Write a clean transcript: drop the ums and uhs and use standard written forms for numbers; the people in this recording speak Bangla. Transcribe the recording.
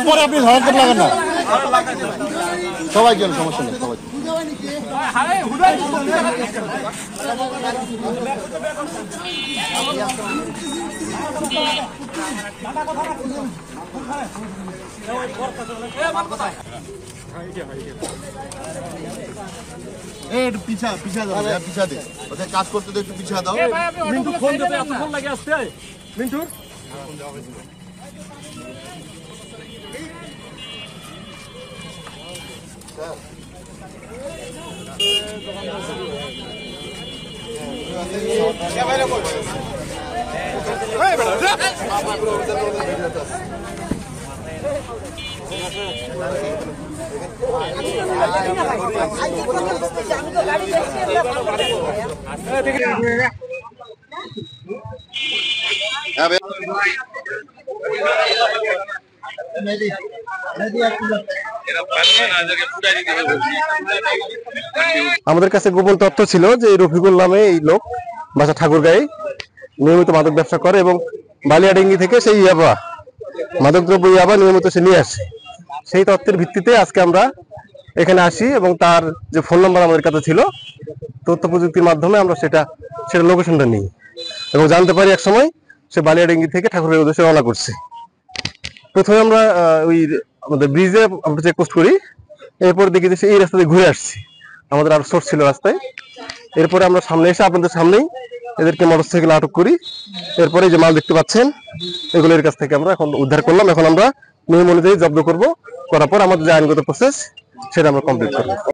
পরে আপনি ধরাতে লাগেন না সবাই জন সমস্যা নেই সবাই পিছা পিছা দাও পিছা দে ওদের কাজ করতে তো একটু পিছা দাও মিন্টু ফোন দিতে এত ফোন লাগে আসতে মিন্টু আমাদের কাছে গোপন তথ্য ছিল যে রফিকুল নামে এই লোক বাসা ঠাকুরগাঁয়ে নিয়মিত মাদক ব্যবসা করে এবং বালিয়াডাঙ্গি থেকে সেই ইয়াবা মাদকদ্রব্য ইয়াবা নিয়মিত সে নিয়ে আসে। সেই তথ্যের ভিত্তিতে আজকে আমরা এখানে আসি এবং তার যে ফোন নাম্বার আমাদের কাছে ছিল তথ্য প্রযুক্তির মাধ্যমে আমরা সেটা লোকেশনটা নিই এবং জানতে পারি এক সময় সে বালিয়াডাঙ্গি থেকে ঠাকুরগাঁয়ের উদ্দেশ্যে রওনা করছে। প্রথমে আমরা ওই আমাদের ব্রিজে আমরা চেকপোস্ট করি, এরপর দেখি যে এই রাস্তা দিয়ে ঘুরে আসছি, আমাদের আরো সোর্স ছিল রাস্তায়। এরপরে আমরা সামনে এসে আপনাদের সামনেই এদেরকে মোটরসাইকেল আটক করি। এরপরে যে মাল দেখতে পাচ্ছেন এগুলোর কাছ থেকে আমরা এখন উদ্ধার করলাম। এখন আমরা নিয়ম অনুযায়ী জব্দ করার পর আমাদের যে আইনগত প্রসেস সেটা আমরা কমপ্লিট করবো।